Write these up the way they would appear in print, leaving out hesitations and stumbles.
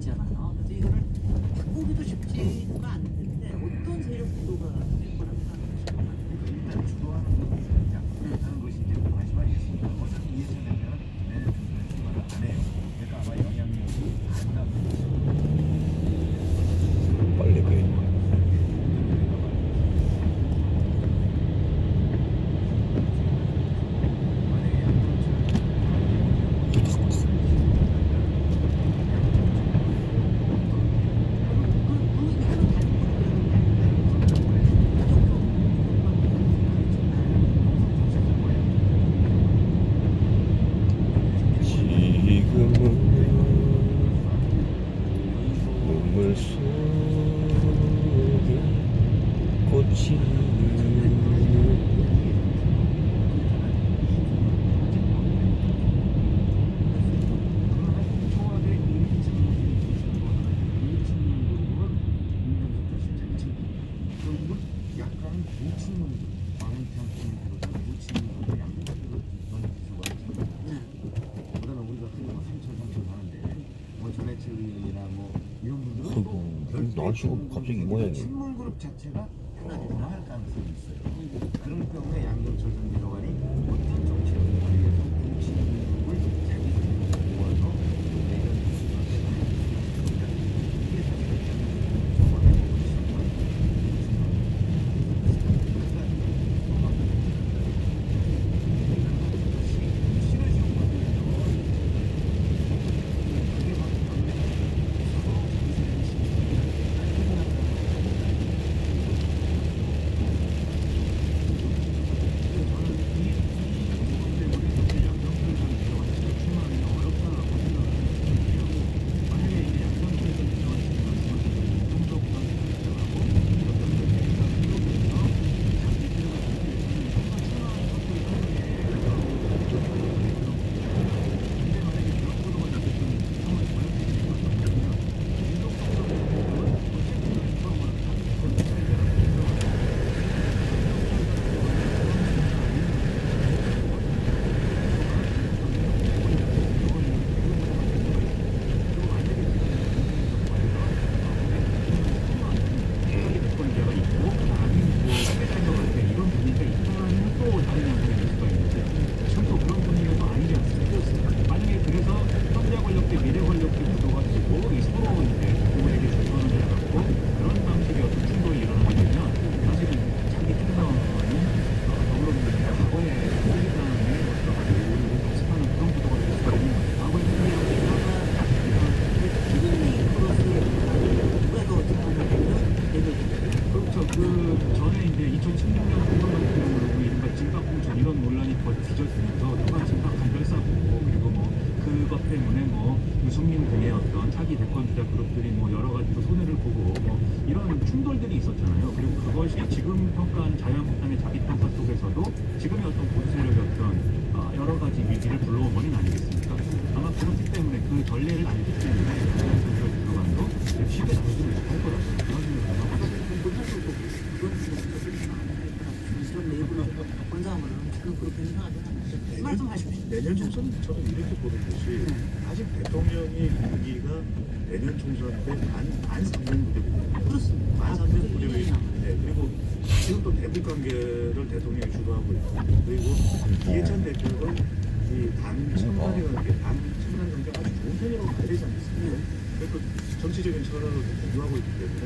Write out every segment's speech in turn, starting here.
있잖아요. 그래서 이거를 바꾸기도 쉽지가 않는데 어떤 세력 구도가 될 거라고 생각하십니까? 일단 주도하는 것이 하는 것이 이제 관심하겠습니다. 어차피 이해찬 대표는 내년 총선에 출마를 안 해요. 그러니까 아마 영향력이 안 나고 빨리 배. 눈물 속에 꽃이 약간 무친문 광운평 쪽으로 무친문 양쪽으로 그다음에 우리가 흔히 뭐 삼천 하는데 뭐 전해철 의원이나 뭐 이런 분들은 날씨가 갑자기 이 모양이야. 친문 그룹 자체가 변화할 가능성이 있어요. 그런 경우에 양경철 전 비서관이 어떤 정치를 위해서 무친문 그룹을 자기 모아서 유승민 등의 어떤 차기 대권 주자 그룹들이 뭐 여러 가지로 손해를 보고 뭐 이런 충돌들이 있었잖아요. 그리고 그것이 지금 평가한 자유한국당의 자기 평가 속에서도 지금의 어떤 보수 세력의 어떤 여러 가지 위기를 불러온 원인 아니겠습니까? 아마 그렇기 때문에 그 전례를 알기 때문에 자유한국당 들어간도 쉽게 당선을 할 거라고 그런 생각을 하고 그런 내부를 권장으로는 지금 그렇게 생각하지 않아요. 말씀하십시오. 내년 총선 저는 이렇게 보는 것이 아직 대통령의 임기가 내년 총선 때만 3년부대거든요. 그렇습니다. 만 3년부대에 있는데 그리고 지금 또 대북 관계를 대통령이 주도하고 있고 그리고 이해찬 대표가 이당 청와대와 함께 당 청와대 관계가 아주 좋은 편이라고 봐야 되지 않겠습니까? 그 정치적인 철학을 공유하고 있기 때문에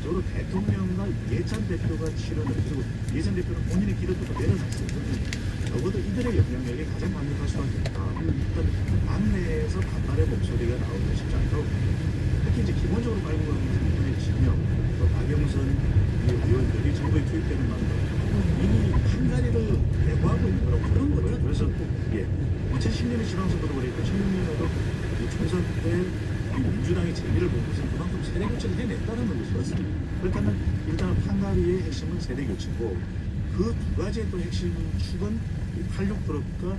저도 대통령과 이해찬 대표가 치르는 그리고 이해찬 대표는 본인의 길을 또 내려놨어요. 적어도 이들의 영향력이 가장 강력할 수밖에 없다. 일단 당 내에서 반발의 목소리가 나오기 쉽지 않다고 봅니다. 특히 이제 기본적으로 깔고 가는 정권의 진영, 또 박영선 의원들이 정부에 투입되는 만큼 이미 한 자리를 대구하고 있는 거라고 그런 거죠. 그래서 2010년에 지방선거도 그랬고 2016년에도 총선 때 민주당이 재미를 본 것은 그만큼 세대 교체를 해냈다는 것이었습니다. 그렇다면 일단 판가리의 핵심은 세대 교체고 그 두 가지의 또 핵심 축은 86그룹과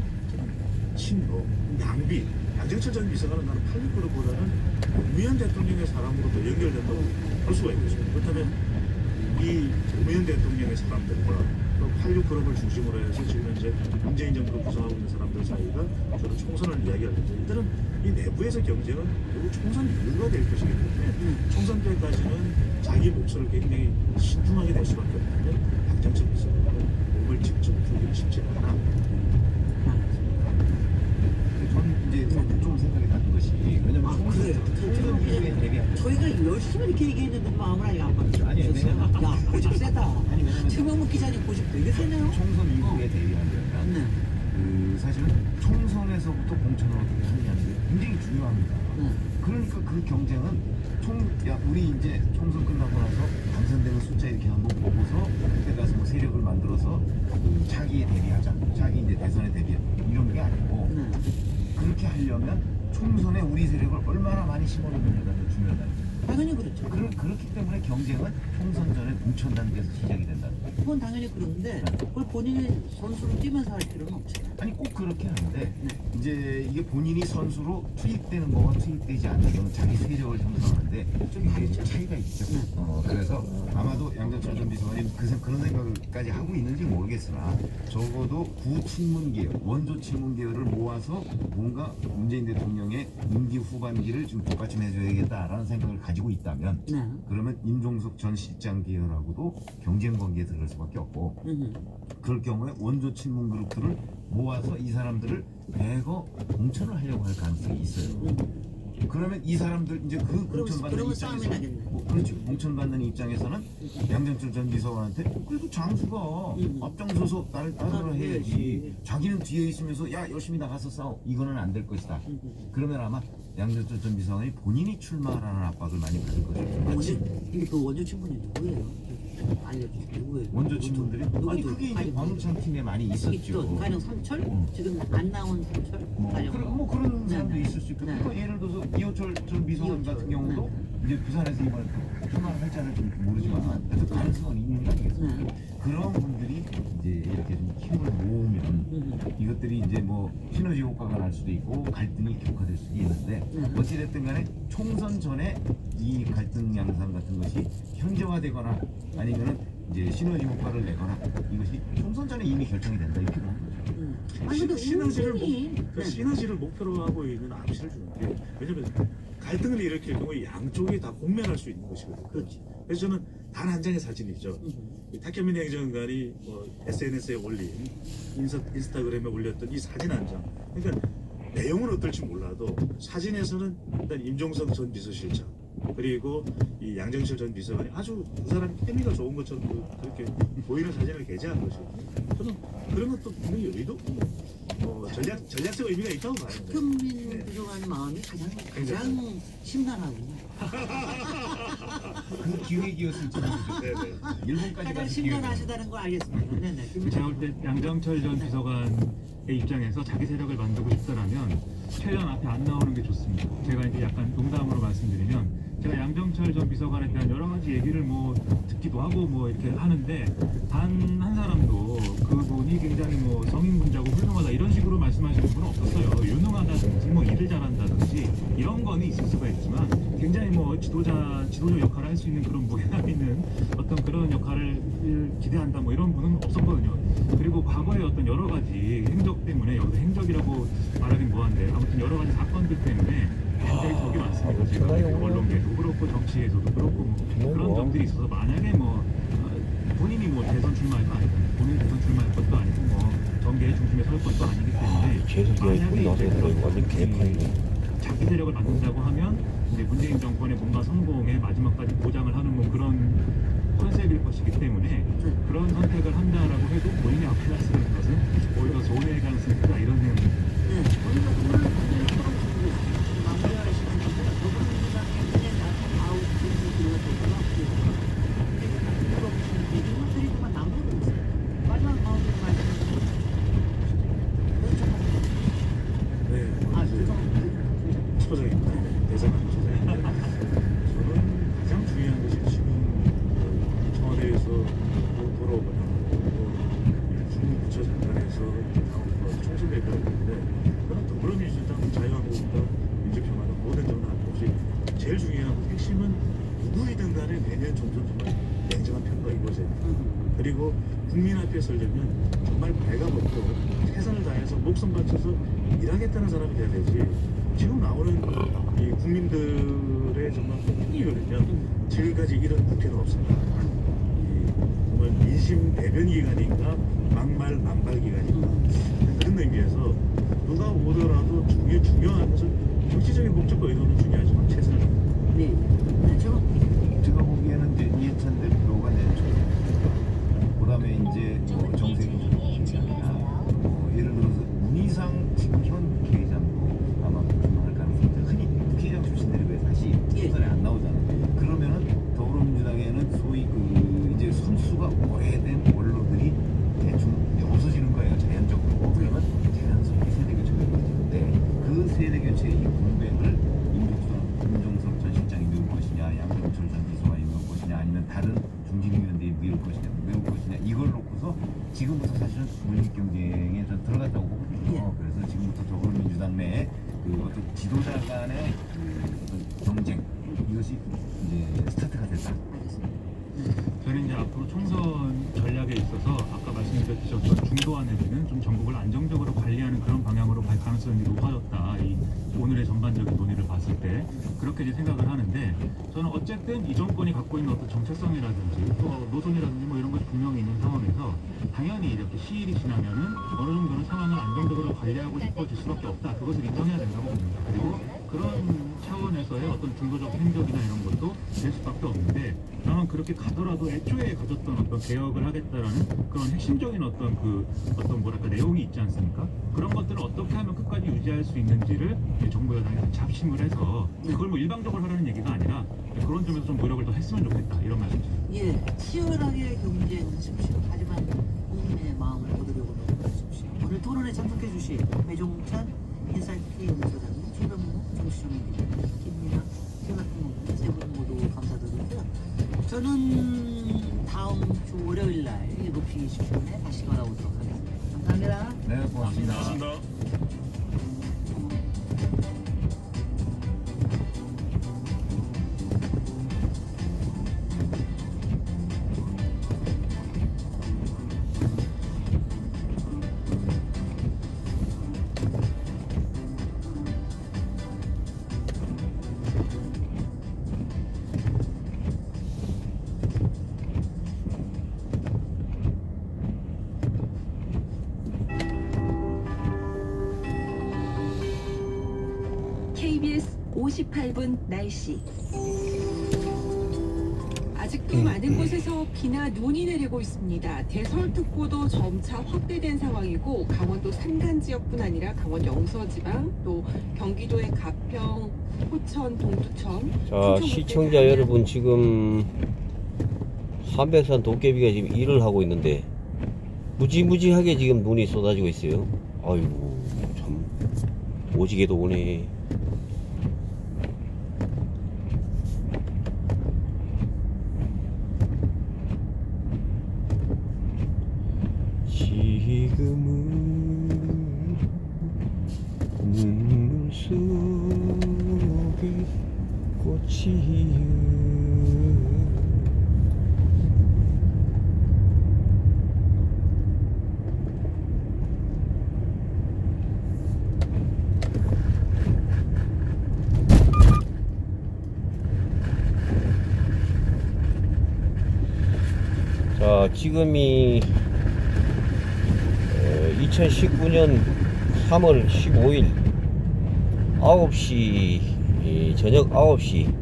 친노, 양비, 양정철 전 비서관은 나는 86그룹보다는 노무현 대통령의 사람으로도 연결된다고 볼 수가 있겠습니다. 그렇다면 이 노무현 대통령의 사람들과 86 그룹을 중심으로 해서 지금 현재 문재인 정부를 구성하고 있는 사람들 사이가 저는 총선을 이야기할 텐데 일단은 이 내부에서 경쟁은 결국 총선 이유가 될 것이기 때문에 총선 때까지는 자기 몫을 굉장히 신중하게 될 수밖에 없는데 당정적 있어요. 몸을 직접 주기는 쉽지 않아. 저는 이제 좀 생각이 나는 것이 왜냐면 총선 이후에 대비한 저희가 열심히 이렇게 얘기했는데 마음을 아직 안 받으셨어요. 아니, 왜냐면- 야, 고집 세다. 아니, 왜냐면- 최명목 기자님 고집 되게 세네요. 총선 이후에 대비하려면 네. 그 사실은 총선에서부터 공천을 어떻게 하느냐는 게 굉장히 중요합니다. 네. 그러니까 그 경쟁은 우리 이제 총선 끝나고 나서 당선되는 숫자 이렇게 한번 보고서 그때 가서 뭐 세력을 만들어서 그 차기에 대비하자, 차기 이제 대선에 대비하자 이런 게 아니고 네. 그렇게 하려면 총선에 우리 세력을 얼마나 많이 심어놓느냐가 더 중요하다는 거예요. 당연히 그렇죠. 그렇기 때문에 경쟁은 총선 전에 공천 단계에서 시작이 된다는 거예요. 그건 당연히 그런데 그걸 본인이 선수로 뛰면서 할 필요는 없잖아요. 아니 꼭 그렇게 하는데 네. 이제 이게 본인이 선수로 투입되는 거와 투입되지 않는 거는 자기 세력을 형성하는데 좀 이게 차이가 있죠. 그래서 아마도 양정철 전 비서관님 그런 생각까지 하고 있는지 모르겠으나 적어도 구친문계열, 원조 친문계열을 모아서 뭔가 문재인 대통령의 임기 후반기를 좀 뒷받침해줘야겠다라는 생각을 가지고 있다면 네. 그러면 임종석 전 실장 계열하고도 경쟁 관계에 들어갈 수밖에 없고 그럴 경우에 원조 친문 그룹들을 모아서 이 사람들을 대거 공천을 하려고 할 가능성이 있어요. 그러면 이 사람들 이제 그 공천받는 그러면 입장에서 싸움이 나겠네. 그렇지 공천받는 입장에서는 양정철 전 비서관한테 그래도 장수가 앞장서서 나를 따르라 해야지 자기는 뒤에 있으면서 야 열심히 나가서 싸워 이거는 안 될 것이다. 그러면 아마 양정철 전 비서관이 본인이 출마하라는 압박을 많이 받을 것이죠. 마치 그 원조 친분이 누구예요? 알려주세요. 누구예요? 원조 친구들이 아니 그게 이제 권우창 팀에 많이 있었죠. 가령 삼철? 지금 안 나온 삼철? 가령 그런 사람도 네. 있을 수 있고 네. 그러니까 예를 들어서 이호철 전 비서관 이호철. 같은 경우도 이제 부산에서 이번에 출마를 할지는 좀 모르지만 그래도 가능성은 있는 거 아니겠습니까? 네. 그런 분들이 이제 이렇게 좀 힘을 모으면 이것들이 이제 뭐 시너지 효과가 날 수도 있고 갈등이 격화될 수도 있는데 어찌됐든 간에 총선 전에 이 갈등 양상 같은 것이 현저화되거나 아니면은 이제 시너지 효과를 내거나 이것이 총선 전에 이미 결정이 된다 이렇게 보는 거죠. 아니 근데 그 시너지를 목표로 하고 있는 암시를 주는 게 왜냐면 갈등을 일으킬 경우에 양쪽이 다 공멸할 수 있는 것이거든요. 그렇지. 그래서 저는 단 한 장의 사진이 있죠. 탁현민 행정관이 SNS에 올린 인스타그램에 올렸던 이 사진 한 장. 그러니까 내용은 어떨지 몰라도 사진에서는 일단 임종석 전 비서실장 그리고 이 양정철 전 비서관이 아주 그 사람 케미가 좋은 것처럼 그렇게 보이는 사진을 게재한 것이거든요. 저는 그런 것도 분명히 의도 전략적 의미가 있다고 봐요. 탁현민 비서관의 마음이 가장 심란하군요. 그 기획이었을지 모르죠. 네네. 일본까지 가장 가서 기획을 심란하시다는 걸 알겠습니다. 네네. 제가 볼 때 양정철 전 비서관의 입장에서 자기 세력을 만들고 싶다라면 최대한 앞에 안 나오는 게 좋습니다. 제가 이제 약간 농담으로 말씀드리면 제가 양정철 전 비서관에 대한 여러 가지 얘기를 뭐 듣기도 하고 뭐 이렇게 하는데 단 한 사람도 그분이 굉장히 뭐 성인군자고 훌륭하다 이런 식으로 말씀하시는 분은 없었어요. 유능하다든지 뭐 일을 잘한다든지 이런 거는 있을 수가 있지만 굉장히 뭐 지도적 역할을 할 수 있는 그런 무게감 있는 어떤 그런 역할을 기대한다 뭐 이런 분은 없었거든요. 그리고 과거의 어떤 여러 가지 행적 때문에 여기서 행적이라고 말하긴 뭐한데 아무튼 여러 가지 사건들 때문에 굉장히 적이 많습니다. 제가 언론계도 그렇고 정치에서도 그렇고 뭐 그런 점들이 있어서 만약에 뭐 본인이 뭐 대선 출마할 거 아니고 본인 대선 출마할 것도 아니고 뭐 정계의 중심에 설 것도 아니기 때문에 재수기가 있고 나서 완전 개판이네. 자기 세력을 만든다고 하면 이제 문재인 정권의 뭔가 성공의 마지막까지 보장을 하는 뭐 그런 컨셉일 것이기 때문에 그런 선택을 한다라고 해도 본인이 앞에 나서는 것은 오히려 손해의 가능성이 크다 이런 생각입니다. 네. 우리가 오늘 마무리할 시간인데 저번 시간에 그냥 나한테 아웃 들어가 되더라고요. 이것들이만 남겨도 마지막 마무리 말씀해 네. 죄송합니다. 초장입니다. 대장한 초장인데 저는 가장 중요한 것이 지금 청와대에서 돌아오거나 중국 부처장관에서 총선 대표를 했는데 그런 더불어민주당, 자유한국당, 민주평화당 모든 정당 없이 제일 중요한 핵심은 누구이든 간에 매년 점점 정말 냉정한 평가가 이루어져야 돼요. 그리고 국민 앞에 서려면 정말 발가벗고 최선을 다해서 목숨 바쳐서 일하겠다는 사람이 돼야 되지. 지금 나오는 이 국민들의 정말 호응이 그러면 지금까지 이런 국회는 없습니다. 이 정말 민심 대변 기관인가 막말 만발 기관인가 그런 의미에서 누가 오더라도 중요한 것은 정치적인 목적과 의도는 중요하지만 최선을 다합니다. 네. 그렇죠? 제가 보기에는 이제 이해찬 대표가 낸 그 다음에 이제 정세균 총리나 예를 들어서 문희상 지금 현 국회의장도 아마 구성할 가능성이 있죠. 흔히 국회의장 출신들이 왜 다시 총선에 안 나오잖아요. 그러면은 더불어민주당에는 소위 그 이제 선수가 오래된 원로들이 대충 없어지는 거예요. 자연적으로. 그러면 자연스럽게 세대 교체가 이루어지는데 그 세대 교체의 이 공백을 임종석 전 실장이 메울 것이냐, 양정철 전 비서관이 메울 것이냐, 아니면 다른 중진위원들이 메울 것이냐, 이걸 놓고서 지금부터 사실은 물리 경쟁에 좀 들어갔다고 보거든요. 그래서 지금부터 더불어민주당 내에 그 어떤 지도자 간의 그 어떤 경쟁 이것이 이제 스타트가 됐다. 저는 이제 앞으로 총선 전략에 있어서 아까 말씀드렸던 중도화 내지는 좀 전국을 안정적으로 관리하는 그런 방향으로 갈 가능성이 높아졌다. 이 오늘의 전반적인 논의를 봤을 때 그렇게 이제 생각을 하는데 저는 어쨌든 이 정권이 갖고 있는 어떤 정체성이라든지 또 노선이라든지 뭐 이런 것이 분명히 있는 상황에서 당연히 이렇게 시일이 지나면은 어느 정도는 상황을 안정적으로 관리하고 싶어질 수밖에 없다. 그것을 인정해야 된다고 봅니다. 그리고 그런 차원에서의 어떤 중도적 행적이나 이런 것도 될 수밖에 없는데 다만 그렇게 가더라도 애초에 가졌던 어떤 개혁을 하겠다라는 그런 핵심적인 어떤 뭐랄까 내용이 있지 않습니까? 그런 것들을 어떻게 하면 끝까지 유지할 수 있는지를 정부 여당이 잡심을 해서 그걸 뭐 일방적으로 하라는 얘기가 아니라 그런 점에서 좀 노력을 더 했으면 좋겠다 이런 말씀이십니다. 예, 치열하게 경쟁하십시오. 하지만 국민의 마음을 얻으려고 노력하십시오. 오늘 토론에 참석해 주신 배종찬 인사이트 연구소장님, 최병무 정치정입니다. 김민아, 최각봉 세분 모두 감사드리고요. 저는 다음 주 월요일 날 7시 20분에 다시 돌아오도록 하겠습니다. 감사합니다. 네, 고맙습니다. KBS 58분 날씨. 아직도 많은 곳에서 비나 눈이 내리고 있습니다. 대설특보도 점차 확대된 상황이고 강원도 산간 지역뿐 아니라 강원 영서지방 또 경기도의 가평, 포천, 동두천. 자, 시청자 여러분, 지금 한백산 도깨비가 지금 일을 하고 있는데 무지무지하게 지금 눈이 쏟아지고 있어요. 아이고 참 오지게도 오네. 지금은 눈물 속에 꽃이 자, 지금이 2019년 3월 15일 9시 저녁 9시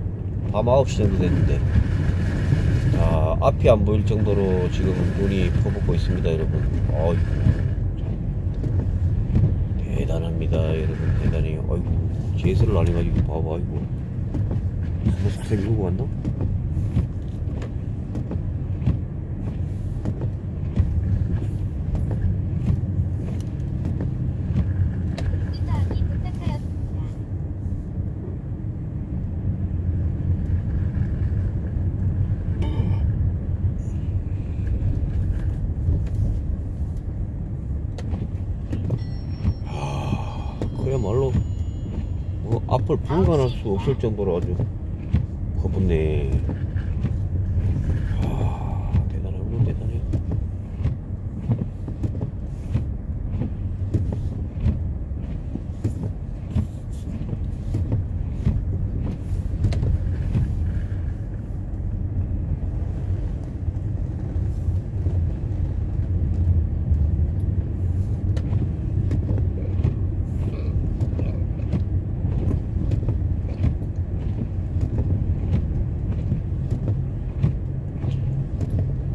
밤 9시 정도 됐는데 자, 앞이 안 보일 정도로 지금 눈이 퍼붓고 있습니다 여러분. 아이고 대단합니다 여러분. 대단해요. 아이고 제스를 날려가지고 봐봐. 아이고 뭐 속셈 이러고 왔나? 그야말로 뭐 앞을 분간할 수 없을 정도로 아주 퍼붓네. 대단하구나, 대단해.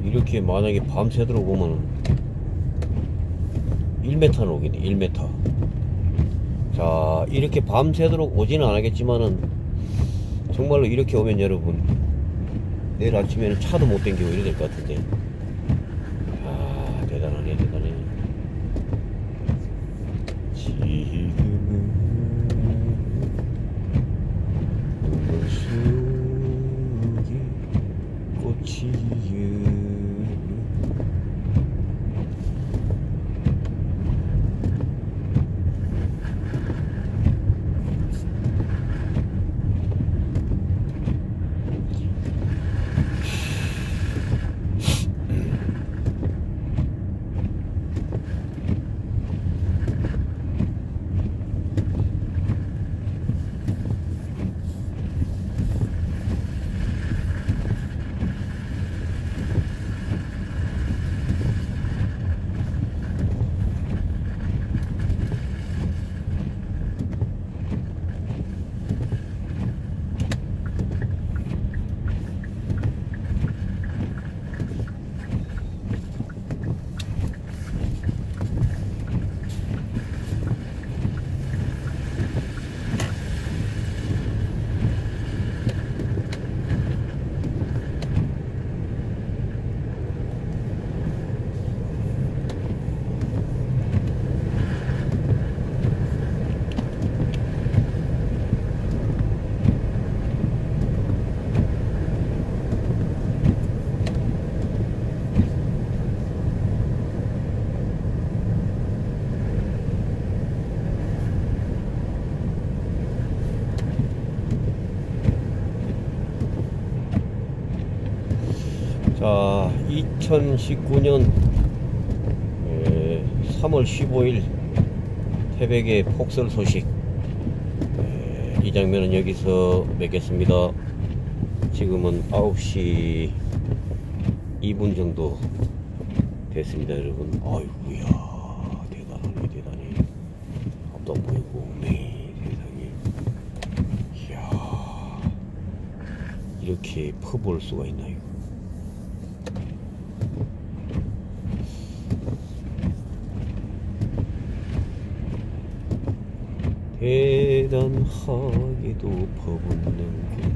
이렇게 만약에 밤새도록 오면 1m는 오겠네. 1m. 자, 이렇게 밤새도록 오지는 않겠지만은 정말로 이렇게 오면 여러분 내일 아침에는 차도 못 댕기고 이래야 될 것 같은데. 대단하네, 대단해. 지금은 눈물 속에 꽃이 자, 2019년 3월 15일 태백의 폭설 소식. 이 장면은 여기서 맺겠습니다. 지금은 9시 2분 정도 됐습니다, 여러분. 아이고야, 대단하네, 대단해. 앞도 안 보이고, 네, 세상에. 이야, 이렇게 퍼볼 수가 있나, 이거. 대단하게도 퍼붓는 게